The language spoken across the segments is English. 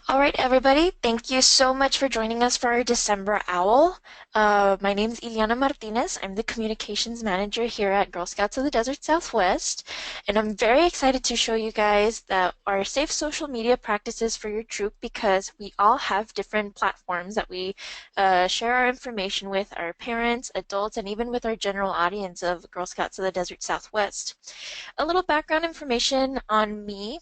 All right, everybody, thank you so much for joining us for our December Owl. My name is Iliana Martinez. I'm the communications manager here at Girl Scouts of the Desert Southwest, and I'm very excited to show you guys that our safe social media practices for your troop because we all have different platforms that we share our information with our parents, adults, and even with our general audience of Girl Scouts of the Desert Southwest. A little background information on me.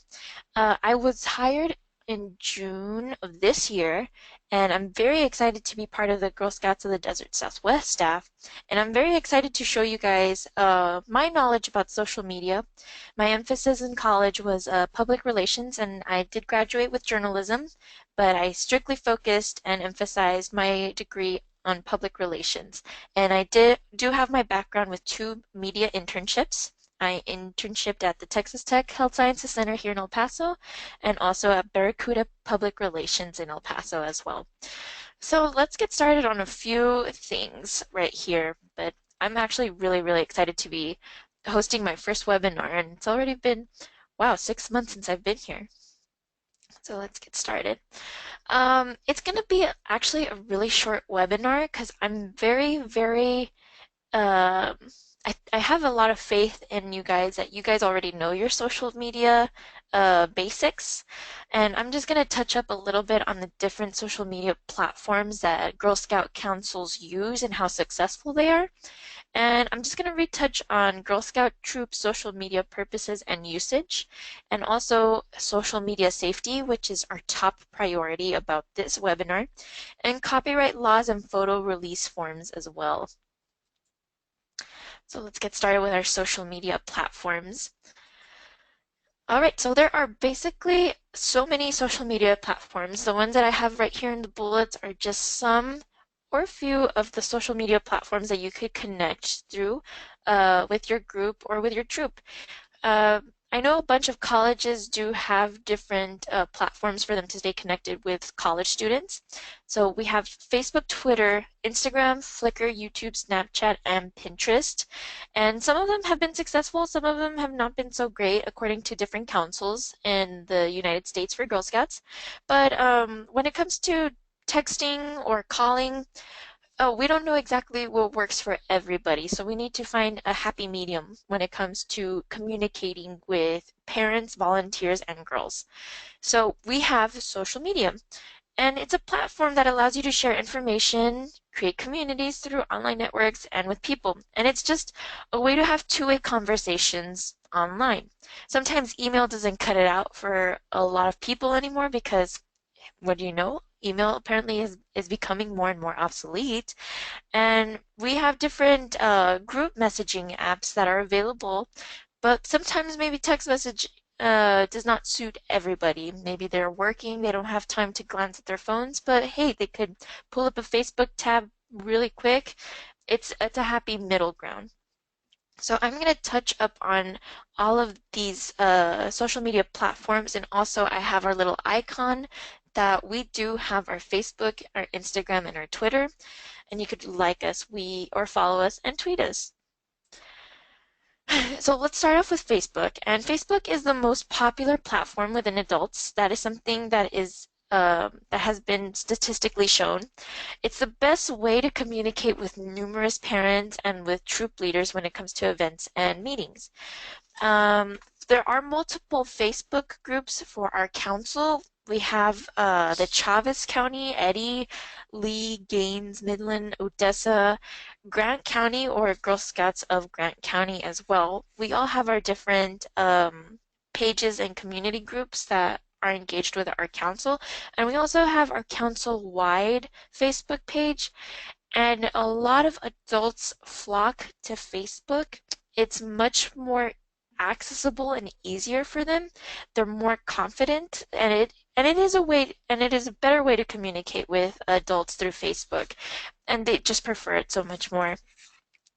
I was hired in June of this year, and I'm very excited to be part of the Girl Scouts of the Desert Southwest staff. And I'm very excited to show you guys my knowledge about social media. My emphasis in college was public relations, and I did graduate with journalism, but I strictly focused and emphasized my degree on public relations. And I do have my background with two media internships. I internshiped at the Texas Tech Health Sciences Center here in El Paso and also at Barracuda Public Relations in El Paso as well. So let's get started on a few things right here. But I'm actually really excited to be hosting my first webinar, and it's already been, wow, 6 months since I've been here. So let's get started. It's going to be actually a really short webinar because I'm very um, I have a lot of faith in you guys that you guys already know your social media basics. And I'm just going to touch up a little bit on the different social media platforms that Girl Scout councils use and how successful they are. And I'm just going to retouch on Girl Scout troop social media purposes and usage, and also social media safety, which is our top priority about this webinar, and copyright laws and photo release forms as well. So let's get started with our social media platforms. All right, so there are basically so many social media platforms. The ones that I have right here in the bullets are just some or a few of the social media platforms that you could connect through with your group or with your troop. Uh, I know a bunch of colleges do have different platforms for them to stay connected with college students. So we have Facebook, Twitter, Instagram, Flickr, YouTube, Snapchat, and Pinterest. And some of them have been successful, some of them have not been so great, according to different councils in the United States for Girl Scouts. But when it comes to texting or calling, we don't know exactly what works for everybody, so we need to find a happy medium when it comes to communicating with parents, volunteers, and girls. So we have social media, and it's a platform that allows you to share information, create communities through online networks, and with people. And it's just a way to have two-way conversations online. Sometimes email doesn't cut it out for a lot of people anymore because what do you know? Email apparently is becoming more and more obsolete. And we have different group messaging apps that are available, but sometimes maybe text message does not suit everybody. Maybe they're working, they don't have time to glance at their phones, but hey, they could pull up a Facebook tab really quick. It's a happy middle ground. So I'm going to touch up on all of these social media platforms, and also I have our little icon that we do have our Facebook, our Instagram, and our Twitter, and you could like us, or follow us and tweet us. So let's start off with Facebook, and Facebook is the most popular platform within adults. That is something that has been statistically shown. It's the best way to communicate with numerous parents and with troop leaders when it comes to events and meetings. Um, there are multiple Facebook groups for our council. We have the Chavez County, Eddy, Lee, Gaines, Midland, Odessa, Grant County, or Girl Scouts of Grant County as well. We all have our different pages and community groups that are engaged with our council. And we also have our council-wide Facebook page. And a lot of adults flock to Facebook. It's much more accessible and easier for them. They're more confident, and it is a way and it is a better way to communicate with adults through Facebook, and they just prefer it so much more.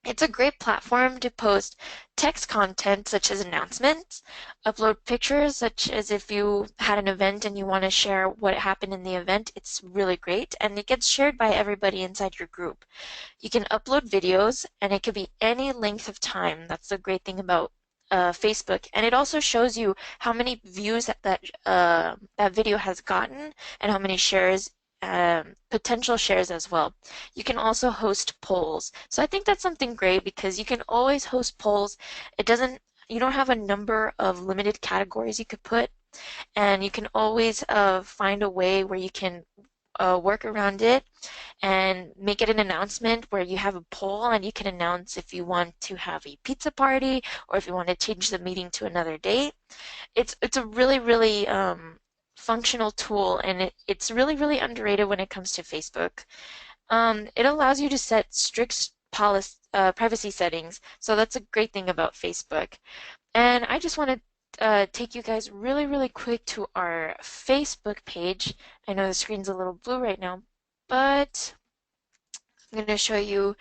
It's a great platform to post text content such as announcements, upload pictures such as if you had an event and you want to share what happened in the event. It's really great, and it gets shared by everybody inside your group. You can upload videos, and it could be any length of time. That's the great thing about Facebook, and it also shows you how many views that video has gotten and how many shares, potential shares as well. You can also host polls. So I think that's something great because you can always host polls. It doesn't, you don't have a number of limited categories you could put, and you can always find a way where you can work around it and make it an announcement where you have a poll and you can announce if you want to have a pizza party or if you want to change the meeting to another date. It's a really functional tool, and it's really underrated when it comes to Facebook. It allows you to set strict policy, privacy settings, so that's a great thing about Facebook. And I just want to take you guys really quick to our Facebook page. I know the screen's a little blue right now, but I'm going to show you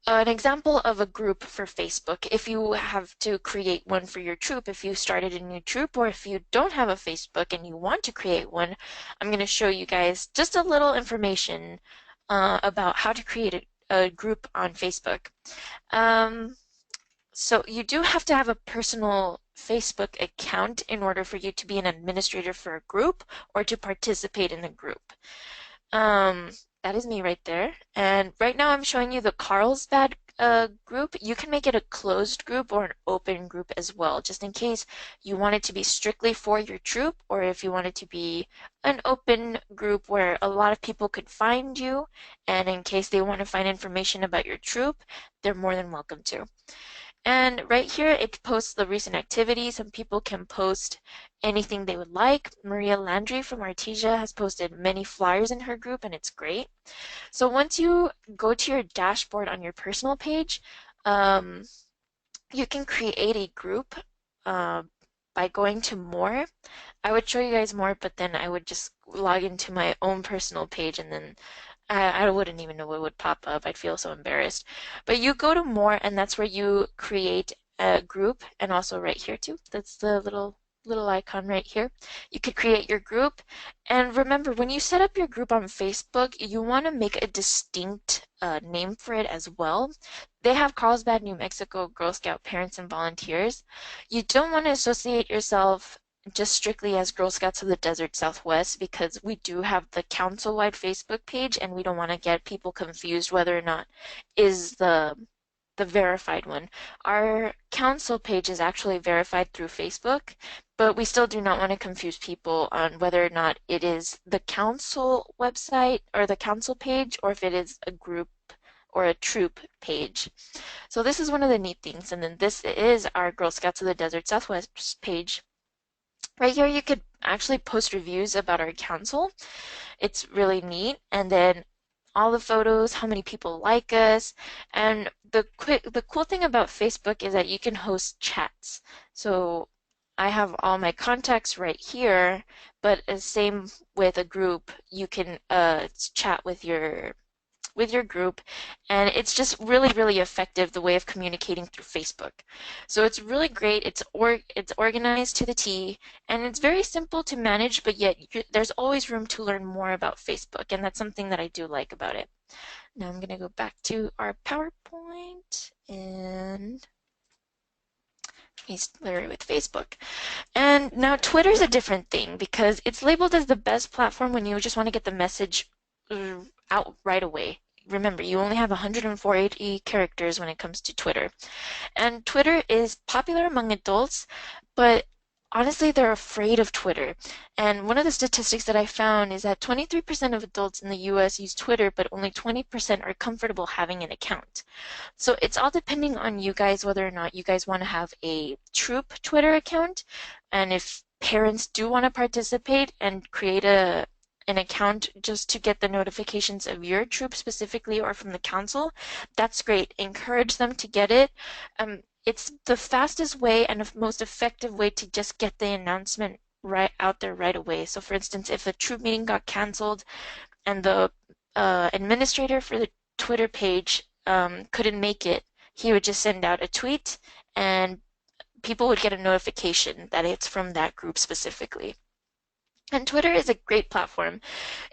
an example of a group for Facebook. If you have to create one for your troop, if you started a new troop, or if you don't have a Facebook and you want to create one, I'm going to show you guys just a little information about how to create a group on Facebook. Um, so you do have to have a personal Facebook account in order for you to be an administrator for a group or to participate in a group. Um, that is me right there. And right now I'm showing you the Carlsbad group. You can make it a closed group or an open group as well, just in case you want it to be strictly for your troop, or if you want it to be an open group where a lot of people could find you, and in case they want to find information about your troop, they're more than welcome to. And right here, it posts the recent activities, and people can post anything they would like. Maria Landry from Artesia has posted many flyers in her group, and it's great. So once you go to your dashboard on your personal page, um, you can create a group uh, by going to more. I would show you guys more, but then I would just log into my own personal page, and then I wouldn't even know what would pop up. I'd feel so embarrassed. But you go to more, and that's where you create a group, and also right here too. That's the little icon right here. You could create your group. And remember, when you set up your group on Facebook, you want to make a distinct name for it as well. They have Carlsbad, New Mexico Girl Scout Parents and Volunteers. You don't want to associate yourself just strictly as Girl Scouts of the Desert Southwest, because we do have the council-wide Facebook page, and we don't want to get people confused whether or not is the verified one. Our council page is actually verified through Facebook, but we still do not want to confuse people on whether or not it is the council website or the council page, or if it is a group or a troop page. So this is one of the neat things. And then this is our Girl Scouts of the Desert Southwest page. Right here, you could actually post reviews about our council. It's really neat. And then all the photos, how many people like us, and the cool thing about Facebook is that you can host chats. So I have all my contacts right here, but same with a group, you can chat with your group, and it's just really effective, the way of communicating through Facebook. So it's really great. It's organized to the T, and it's very simple to manage, but yet there's always room to learn more about Facebook, and that's something that I do like about it. Now I'm going to go back to our PowerPoint and familiar with Facebook. And now Twitter's a different thing because it's labeled as the best platform when you just want to get the message out right away. Remember, you only have 140 characters when it comes to Twitter. And Twitter is popular among adults, but honestly, they're afraid of Twitter. And one of the statistics that I found is that 23% of adults in the US use Twitter, but only 20% are comfortable having an account. So it's all depending on you guys whether or not you guys want to have a troop Twitter account. And if parents do want to participate and create an account just to get the notifications of your troop specifically or from the council, that's great. Encourage them to get it. It's the fastest way and most effective way to just get the announcement right out there right away. So for instance, if a troop meeting got canceled and the administrator for the Twitter page couldn't make it, he would just send out a tweet and people would get a notification that it's from that group specifically. And Twitter is a great platform.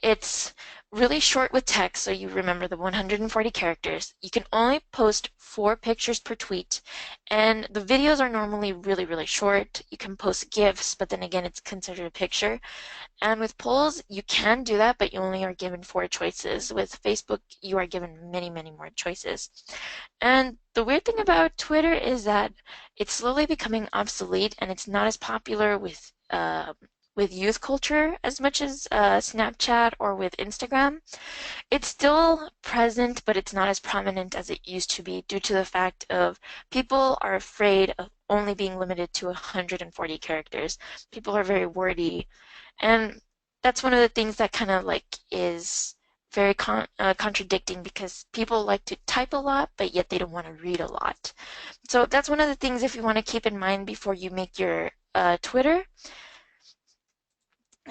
It's really short with text, so you remember the 140 characters. You can only post 4 pictures per tweet, and the videos are normally really, really short. You can post GIFs, but then again, it's considered a picture. And with polls, you can do that, but you only are given 4 choices. With Facebook, you are given many, many more choices. And the weird thing about Twitter is that it's slowly becoming obsolete, and it's not as popular with youth culture as much as Snapchat or with Instagram. It's still present, but it's not as prominent as it used to be due to the fact of people are afraid of only being limited to 140 characters. People are very wordy, and that's one of the things that kind of like is very contradicting because people like to type a lot, but yet they don't want to read a lot. So that's one of the things if you want to keep in mind before you make your Twitter.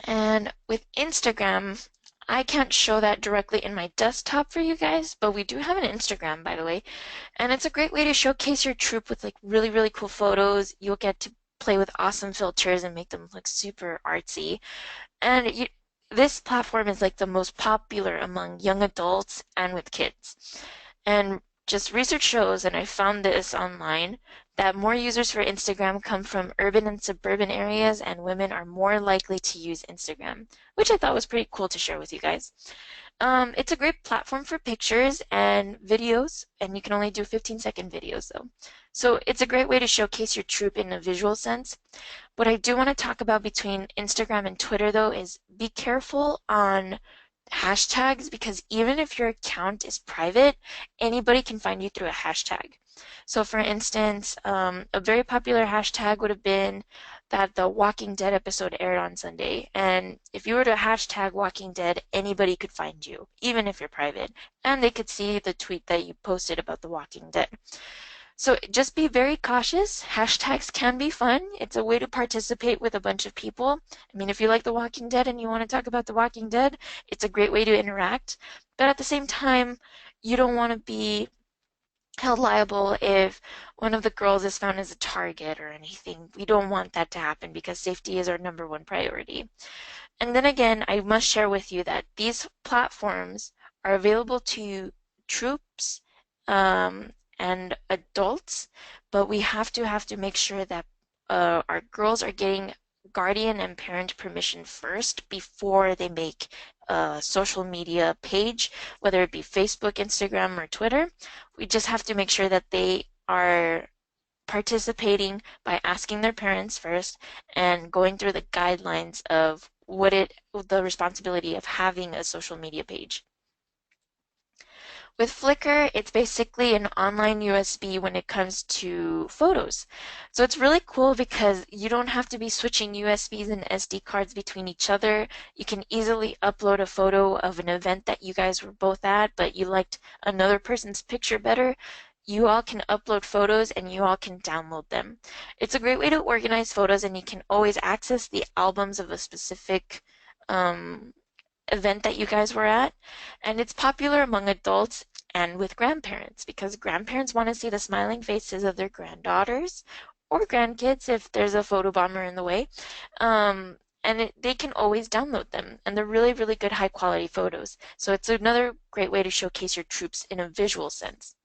And with Instagram, I can't show that directly in my desktop for you guys, but we do have an Instagram, by the way. And it's a great way to showcase your troop with like really, really cool photos. You'll get to play with awesome filters and make them look super artsy. And this platform is like the most popular among young adults and with kids. And just research shows, and I found this online, that more users for Instagram come from urban and suburban areas, and women are more likely to use Instagram, which I thought was pretty cool to share with you guys. It's a great platform for pictures and videos, and you can only do 15-second videos though. So it's a great way to showcase your troop in a visual sense. What I do want to talk about between Instagram and Twitter though is be careful on hashtags because even if your account is private, anybody can find you through a hashtag. So for instance, a very popular hashtag would have been that the Walking Dead episode aired on Sunday. And if you were to hashtag Walking Dead, anybody could find you, even if you're private. And they could see the tweet that you posted about the Walking Dead. So just be very cautious. Hashtags can be fun. It's a way to participate with a bunch of people. I mean, if you like The Walking Dead and you want to talk about The Walking Dead, it's a great way to interact. But at the same time, you don't want to be held liable if one of the girls is found as a target or anything. We don't want that to happen because safety is our #1 priority. And then again, I must share with you that these platforms are available to troops and adults, but we have to make sure that our girls are getting guardian and parent permission first before they make a social media page, whether it be Facebook, Instagram, or Twitter. We just have to make sure that they are participating by asking their parents first and going through the guidelines of the responsibility of having a social media page. With Flickr, it's basically an online USB when it comes to photos. So it's really cool because you don't have to be switching USBs and SD cards between each other. You can easily upload a photo of an event that you guys were both at, but you liked another person's picture better. You all can upload photos and you all can download them. It's a great way to organize photos, and you can always access the albums of a specific um, event that you guys were at. And it's popular among adults and with grandparents because grandparents want to see the smiling faces of their granddaughters or grandkids if there's a photo bomber in the way. And they can always download them, and they're really, really good high quality photos. So it's another great way to showcase your troops in a visual sense.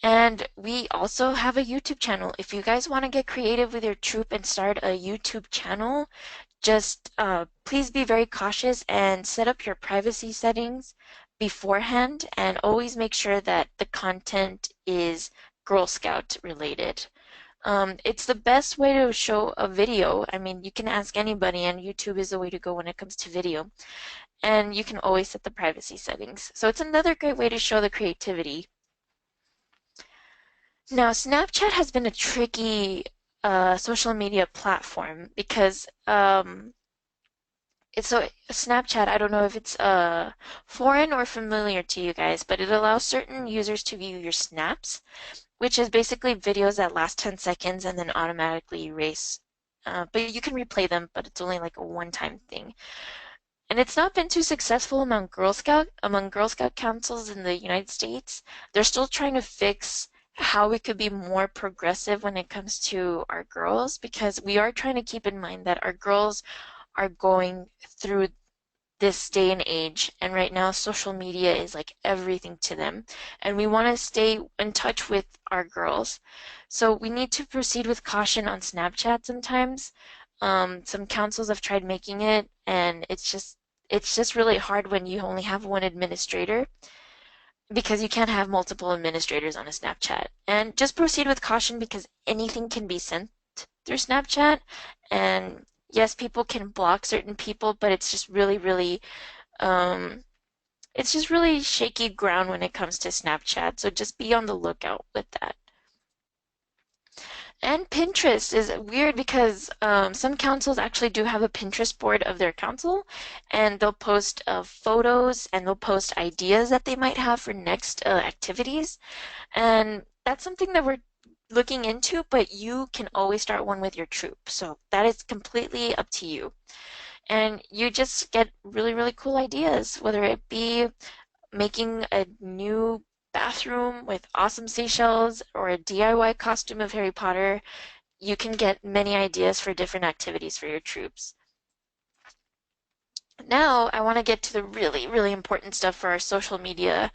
And we also have a YouTube channel. If you guys want to get creative with your troop and start a YouTube channel, just please be very cautious and set up your privacy settings beforehand and always make sure that the content is Girl Scout related. It's the best way to show a video. I mean, you can ask anybody, and YouTube is the way to go when it comes to video. And you can always set the privacy settings. So it's another great way to show the creativity. Now, Snapchat has been a tricky social media platform because so Snapchat, I don't know if it's foreign or familiar to you guys, but it allows certain users to view your snaps, which is basically videos that last 10 seconds and then automatically erase. But you can replay them, but it's only like a one-time thing. And it's not been too successful among Girl Scout councils in the United States. They're still trying to fix how we could be more progressive when it comes to our girls, because we are trying to keep in mind that our girls are going through this day and age, and right now social media is like everything to them, and we want to stay in touch with our girls. So we need to proceed with caution on Snapchat sometimes. Some councils have tried making it, and it's just really hard when you only have one administrator, because you can't have multiple administrators on a Snapchat. And just proceed with caution, because anything can be sent through Snapchat. And yes, people can block certain people, but um, it's just really shaky ground when it comes to Snapchat. So just be on the lookout with that. And Pinterest is weird because some councils actually do have a Pinterest board of their council, and they'll post photos, and they'll post ideas that they might have for next activities. And that's something that we're looking into, but you can always start one with your troop. So that is completely up to you. And you just get really, really cool ideas, whether it be making a new bathroom with awesome seashells or a DIY costume of Harry Potter. You can get many ideas for different activities for your troops. Now, I want to get to the really, really important stuff for our social media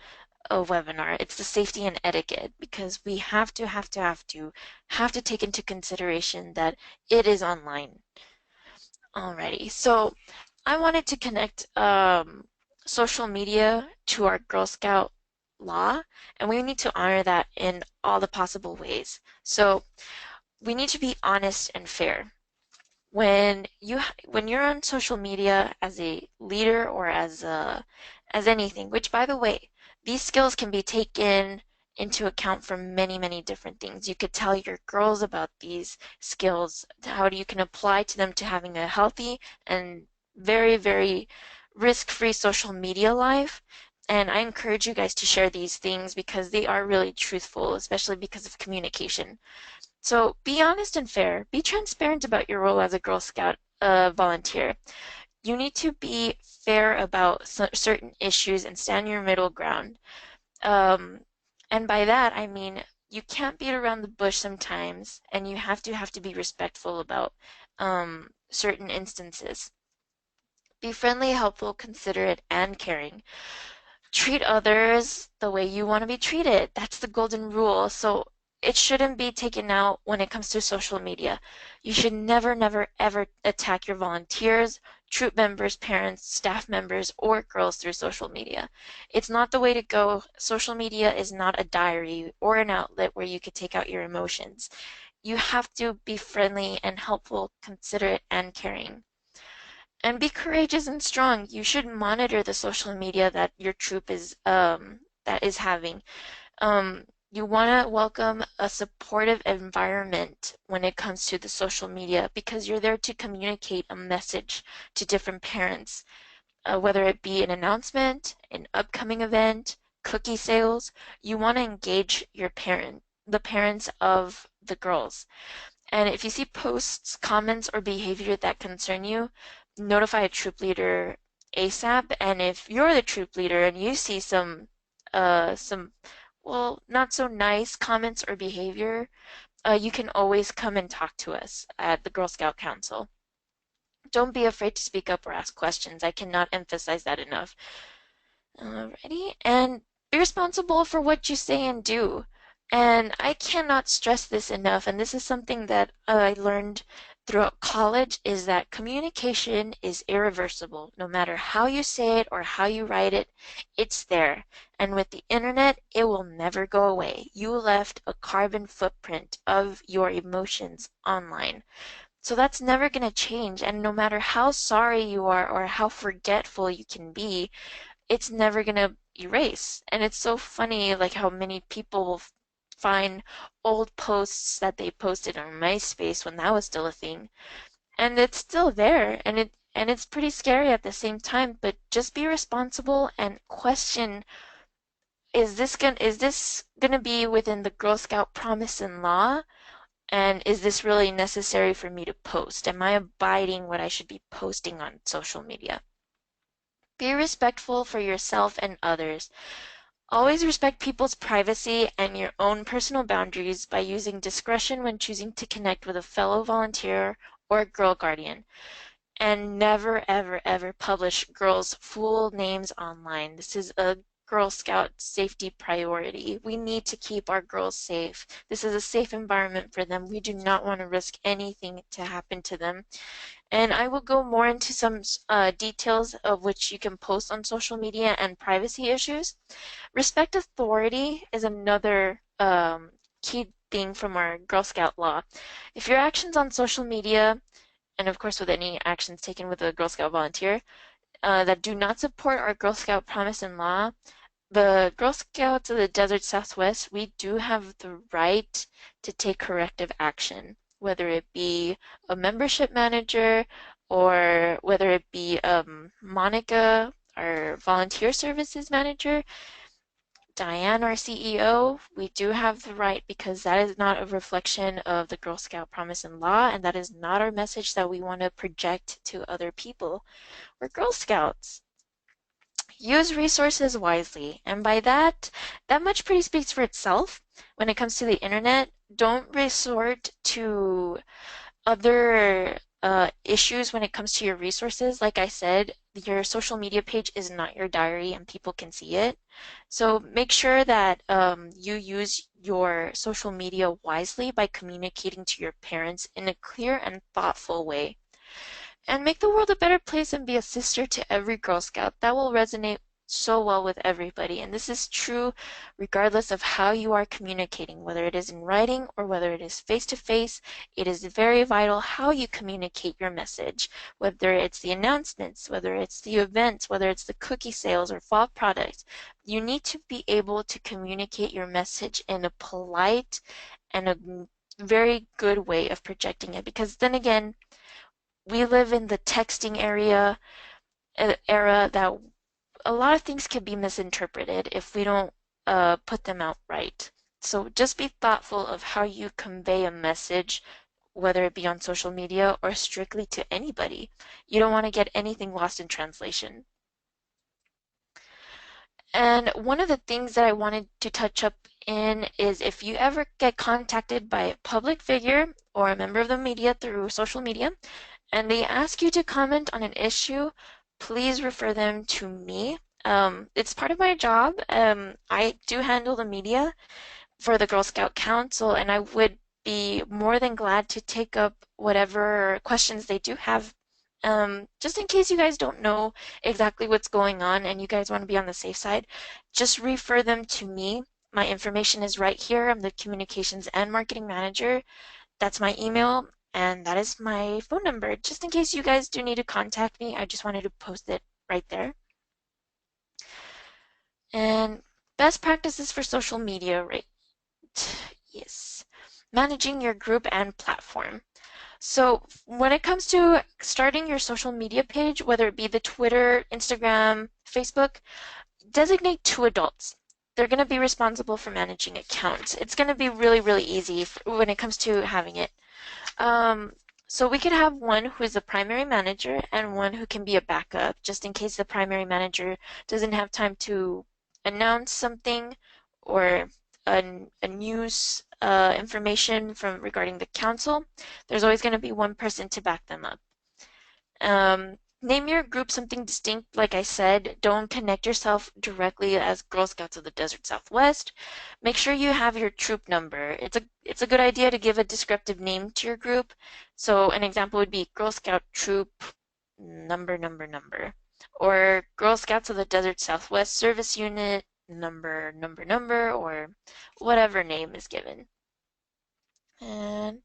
webinar. It's the safety and etiquette, because we have to take into consideration that it is online. Alrighty, so I wanted to connect social media to our Girl Scout law, and we need to honor that in all the possible ways. So we need to be honest and fair. When you're on social media as a leader or as anything, which by the way, these skills can be taken into account for many, many different things. You could tell your girls about these skills, how you can apply to them to having a healthy and very, very risk-free social media life. And I encourage you guys to share these things because they are really truthful, especially because of communication. So be honest and fair. Be transparent about your role as a Girl Scout volunteer. You need to be fair about certain issues and stand your middle ground. Um, and by that, I mean you can't beat around the bush sometimes, and you have to be respectful about certain instances. Be friendly, helpful, considerate, and caring. Treat others the way you want to be treated. That's the golden rule. So it shouldn't be taken out when it comes to social media. You should never, never, ever attack your volunteers, troop members, parents, staff members, or girls through social media. It's not the way to go. Social media is not a diary or an outlet where you could take out your emotions. You have to be friendly and helpful, considerate, and caring. And be courageous and strong. You should monitor the social media that your troop is having. You want to welcome a supportive environment when it comes to the social media, because you're there to communicate a message to different parents, whether it be an announcement, an upcoming event, cookie sales. You want to engage the parents of the girls. And if you see posts, comments, or behavior that concern you, notify a troop leader ASAP. And if you're the troop leader and you see some, well, not so nice comments or behavior, you can always come and talk to us at the Girl Scout Council. Don't be afraid to speak up or ask questions. I cannot emphasize that enough. Alrighty, and be responsible for what you say and do. And I cannot stress this enough, and this is something that I learned throughout college, is that communication is irreversible. No matter how you say it or how you write it, it's there. And with the internet, it will never go away. You left a carbon footprint of your emotions online. So that's never going to change. And no matter how sorry you are or how forgetful you can be, it's never gonna erase. And it's so funny, like how many people will find old posts that they posted on MySpace when that was still a thing, and it's still there, and it's pretty scary at the same time. But just be responsible and question: is this gonna be within the Girl Scout promise and law? And is this really necessary for me to post? Am I abiding what I should be posting on social media? Be respectful for yourself and others. Always respect people's privacy and your own personal boundaries by using discretion when choosing to connect with a fellow volunteer or Girl Guardian. And never, ever, ever publish girls' full names online. This is a Girl Scout safety priority. We need to keep our girls safe. This is a safe environment for them. We do not want to risk anything to happen to them. And I will go more into some details of which you can post on social media and privacy issues. Respect authority is another key thing from our Girl Scout law. If your actions on social media, and of course with any actions taken with a Girl Scout volunteer, that do not support our Girl Scout promise and law, the Girl Scouts of the Desert Southwest, we do have the right to take corrective action, whether it be a membership manager or whether it be Monica, our volunteer services manager, Diane, our CEO, we do have the right because that is not a reflection of the Girl Scout promise and law, and that is not our message that we want to project to other people. We're Girl Scouts. Use resources wisely, and by that, that much pretty speaks for itself. When it comes to the internet, don't resort to other issues when it comes to your resources. Like I said, your social media page is not your diary and people can see it. So make sure that you use your social media wisely by communicating to your parents in a clear and thoughtful way. And make the world a better place and be a sister to every Girl Scout. That will resonate so well with everybody. And this is true regardless of how you are communicating, whether it is in writing or whether it is face to face. It is very vital how you communicate your message, whether it's the announcements, whether it's the events, whether it's the cookie sales or fall products. You need to be able to communicate your message in a polite and a very good way of projecting it, because then again, we live in the texting era that a lot of things could be misinterpreted if we don't put them out right. So just be thoughtful of how you convey a message, whether it be on social media or strictly to anybody. You don't want to get anything lost in translation. And one of the things that I wanted to touch up in is if you ever get contacted by a public figure or a member of the media through social media, and they ask you to comment on an issue, please refer them to me. It's part of my job. I do handle the media for the Girl Scout Council, and I would be more than glad to take up whatever questions they do have. Just in case you guys don't know exactly what's going on and you guys want to be on the safe side, just refer them to me. My information is right here. I'm the communications and marketing manager. That's my email, and that is my phone number. Just in case you guys do need to contact me, I just wanted to post it right there. And best practices for social media, right? Yes. Managing your group and platform. So when it comes to starting your social media page, whether it be the Twitter, Instagram, Facebook, designate two adults. They're going to be responsible for managing accounts. It's going to be really, really easy when it comes to having it. Um, so we could have one who is the primary manager and one who can be a backup, just in case the primary manager doesn't have time to announce something or a news information from regarding the council. There's always going to be one person to back them up. Name your group something distinct. Like I said, don't connect yourself directly as Girl Scouts of the Desert Southwest. Make sure you have your troop number. It's a good idea to give a descriptive name to your group. So an example would be Girl Scout Troop number, or Girl Scouts of the Desert Southwest Service Unit number, or whatever name is given. And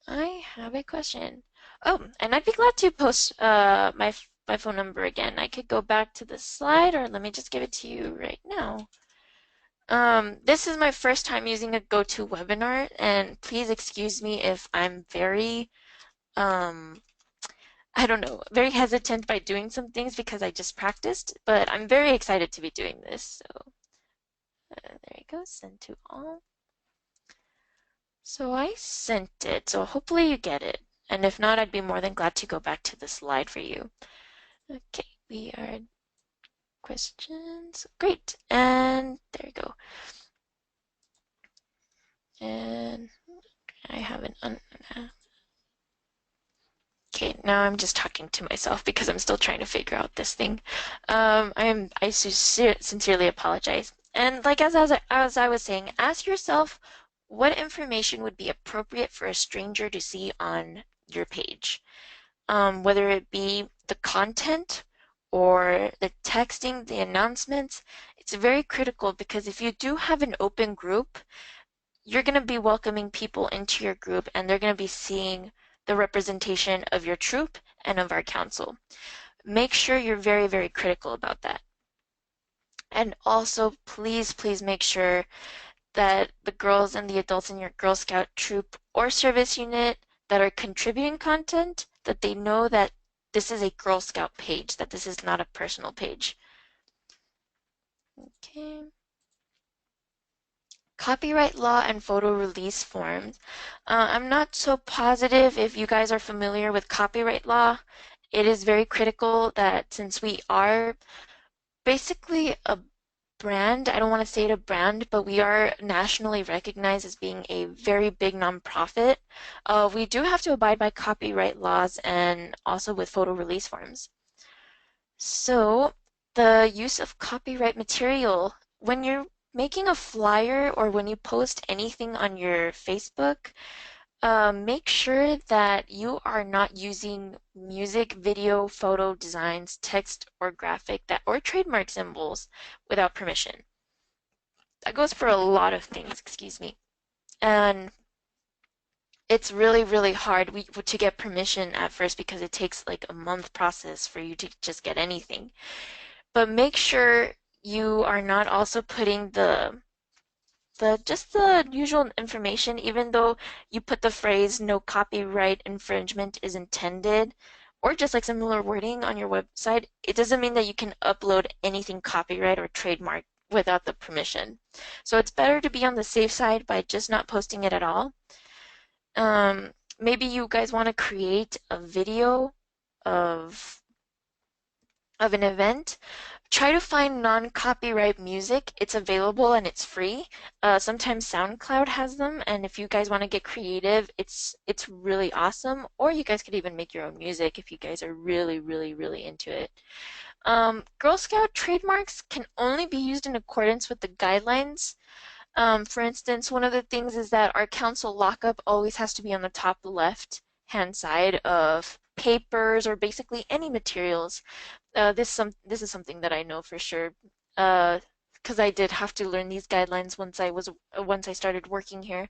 I have a question. Oh, and I'd be glad to post my phone number again. I could go back to the slide, or let me just give it to you right now. This is my first time using a GoToWebinar, and please excuse me if I'm very, um, I don't know, very hesitant by doing some things because I just practiced, but I'm very excited to be doing this. So there you go, send to all. So I sent it, so hopefully you get it. And if not, I'd be more than glad to go back to the slide for you. Okay, we are questions. Great. And there you go. And I have an okay, now I'm just talking to myself because I'm still trying to figure out this thing. I sincerely apologize. And like as I was saying, ask yourself what information would be appropriate for a stranger to see on your page. Whether it be the content or the texting, the announcements, it's very critical because if you do have an open group, you're going to be welcoming people into your group and they're going to be seeing the representation of your troop and of our council. Make sure you're very, very critical about that. And also, please, please make sure that the girls and the adults in your Girl Scout troop or service unit that are contributing content, that they know that this is a Girl Scout page, that this is not a personal page. Okay. Copyright law and photo release forms. I'm not so positive if you guys are familiar with copyright law. It is very critical that since we are basically a brand, I don't want to say it a brand, but we are nationally recognized as being a very big nonprofit. We do have to abide by copyright laws and also with photo release forms. So, the use of copyright material, when you're making a flyer or when you post anything on your Facebook, make sure that you are not using music, video, photo designs, text, or graphic that or trademark symbols without permission. That goes for a lot of things, excuse me. And it's really, really hard to get permission at first because it takes like a month process for you to just get anything. But make sure you are not also putting just the usual information, even though you put the phrase no copyright infringement is intended, or just like similar wording on your website, it doesn't mean that you can upload anything copyright or trademark without the permission. So it's better to be on the safe side by just not posting it at all. Maybe you guys want to create a video of an event. Try to find non-copyright music. It's available and it's free. Sometimes SoundCloud has them, and if you guys want to get creative, it's really awesome. Or you guys could even make your own music if you guys are really, really, really into it. Girl Scout trademarks can only be used in accordance with the guidelines. For instance, one of the things is that our council lockup always has to be on the top left hand side of papers or basically any materials. This is something that I know for sure, because I did have to learn these guidelines once I started working here.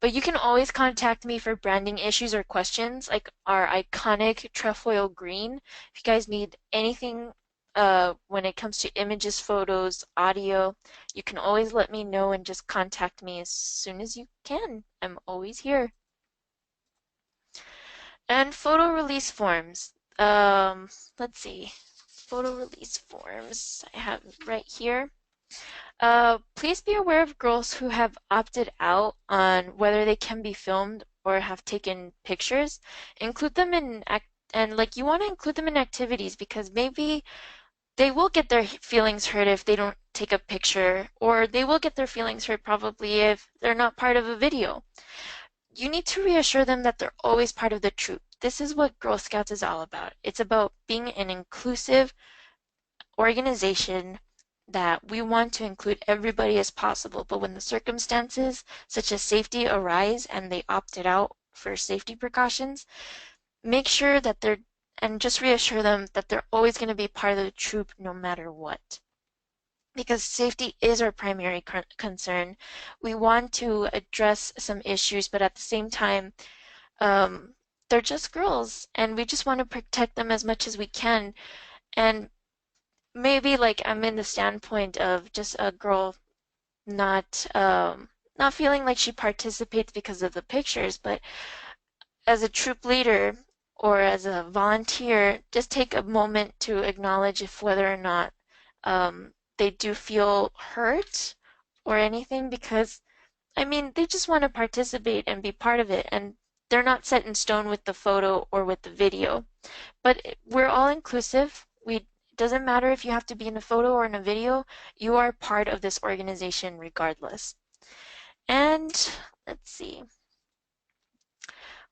But you can always contact me for branding issues or questions, like our iconic trefoil green. If you guys need anything when it comes to images, photos, audio, you can always let me know and just contact me as soon as you can. I'm always here. And photo release forms. Let's see. Photo release forms. I have right here. Please be aware of girls who have opted out on whether they can be filmed or have taken pictures. Include them in and like you want to include them in activities because maybe they will get their feelings hurt if they don't take a picture, or they will get their feelings hurt probably if they're not part of a video. You need to reassure them that they're always part of the troop. This is what Girl Scouts is all about. It's about being an inclusive organization that we want to include everybody as possible, but when the circumstances such as safety arise and they opted out for safety precautions, make sure that and just reassure them that they're always going to be part of the troop no matter what. Because safety is our primary concern. We want to address some issues, but at the same time, they're just girls, and we just want to protect them as much as we can. And maybe like I'm in the standpoint of just a girl not feeling like she participates because of the pictures, but as a troop leader or as a volunteer, just take a moment to acknowledge if whether or not they do feel hurt or anything, because I mean they just want to participate and be part of it, and they're not set in stone with the photo or with the video. But we're all inclusive. We Doesn't matter if you have to be in a photo or in a video, you are part of this organization regardless. And let's see.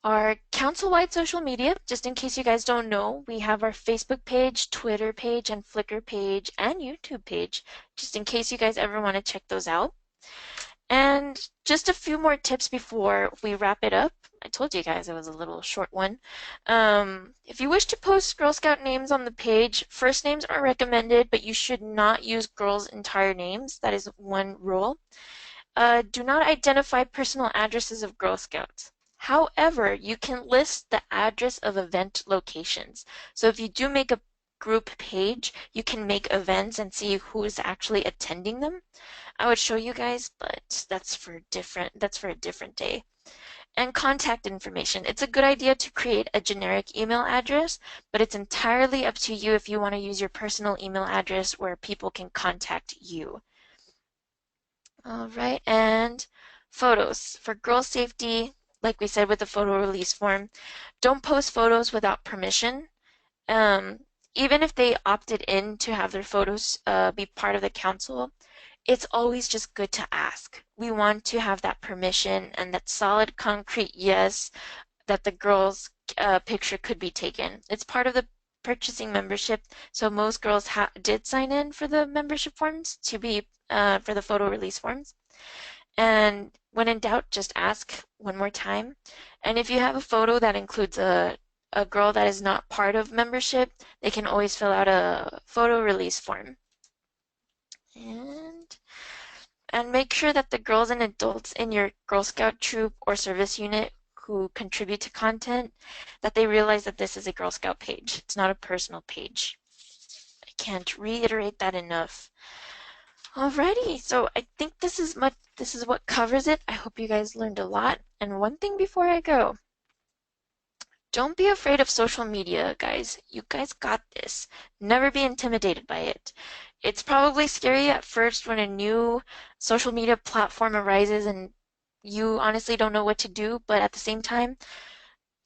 Our council-wide social media, just in case you guys don't know, we have our Facebook page, Twitter page, and Flickr page, and YouTube page, just in case you guys ever want to check those out. And just a few more tips before we wrap it up. I told you guys it was a little short one. If you wish to post Girl Scout names on the page, first names are recommended, but you should not use girls' entire names. That is one rule. Do not identify personal addresses of Girl Scouts. However, you can list the address of event locations. So if you do make a group page, you can make events and see who is actually attending them. I would show you guys, but that's for a different day. And contact information. It's a good idea to create a generic email address, but it's entirely up to you if you want to use your personal email address where people can contact you. All right, and photos. For girl safety, like we said with the photo release form, don't post photos without permission. Even if they opted in to have their photos be part of the council, it's always just good to ask. We want to have that permission and that solid, concrete yes that the girl's picture could be taken. It's part of the purchasing membership, so most girls did sign in for the membership forms to be for the photo release forms. And when in doubt, just ask one more time. And if you have a photo that includes a girl that is not part of membership, they can always fill out a photo release form. And make sure that the girls and adults in your Girl Scout troop or service unit who contribute to content, that they realize that this is a Girl Scout page. It's not a personal page. I can't reiterate that enough. Alrighty, so I think this is what covers it. I hope you guys learned a lot. And one thing before I go, don't be afraid of social media, guys. You guys got this. Never be intimidated by it. It's probably scary at first when a new social media platform arises and you honestly don't know what to do, but at the same time,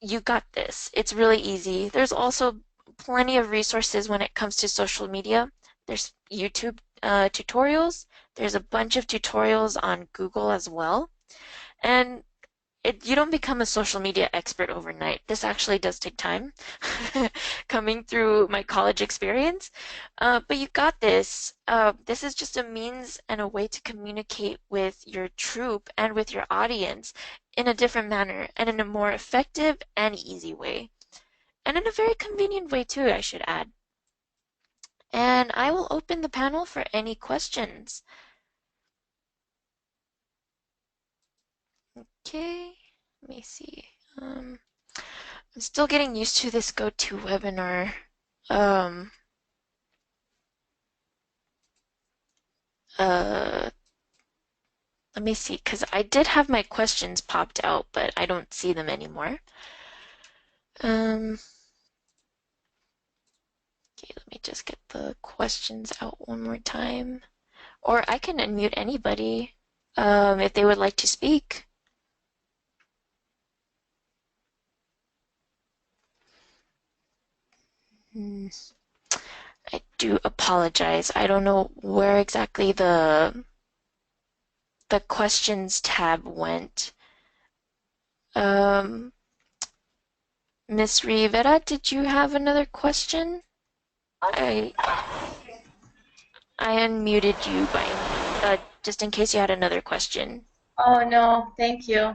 you got this. It's really easy. There's also plenty of resources when it comes to social media. There's YouTube tutorials. There's a bunch of tutorials on Google as well. And you don't become a social media expert overnight. This actually does take time, coming through my college experience. But you got this. This is just a means and a way to communicate with your troop and with your audience in a different manner and in a more effective and easy way. And in a very convenient way too, I should add. And I will open the panel for any questions. Okay, let me see. I'm still getting used to this GoToWebinar. Um, let me see, because I did have my questions popped out, but I don't see them anymore. Okay, let me just get the questions out one more time. Or I can unmute anybody if they would like to speak. I do apologize. I don't know where exactly the questions tab went. Miss Rivera, did you have another question? I unmuted you by just in case you had another question. Oh, no, thank you.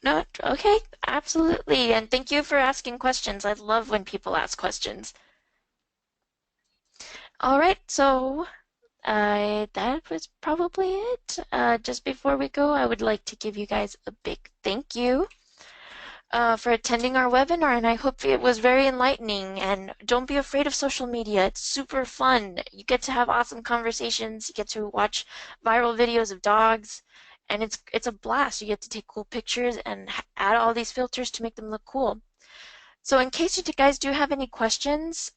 No, okay, absolutely. And thank you for asking questions. I love when people ask questions. All right, so that was probably it. Just before we go, I would like to give you guys a big thank you for attending our webinar, and I hope it was very enlightening. And don't be afraid of social media. It's super fun. You get to have awesome conversations. You get to watch viral videos of dogs, and it's a blast. You get to take cool pictures and add all these filters to make them look cool. So in case you guys do have any questions,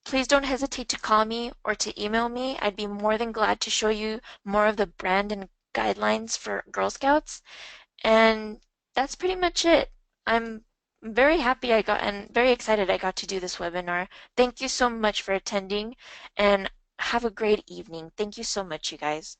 please don't hesitate to call me or to email me. I'd be more than glad to show you more of the brand and guidelines for Girl Scouts. And that's pretty much it. I'm I'm very happy I got and very excited I got to do this webinar. Thank you so much for attending and have a great evening. Thank you so much, you guys.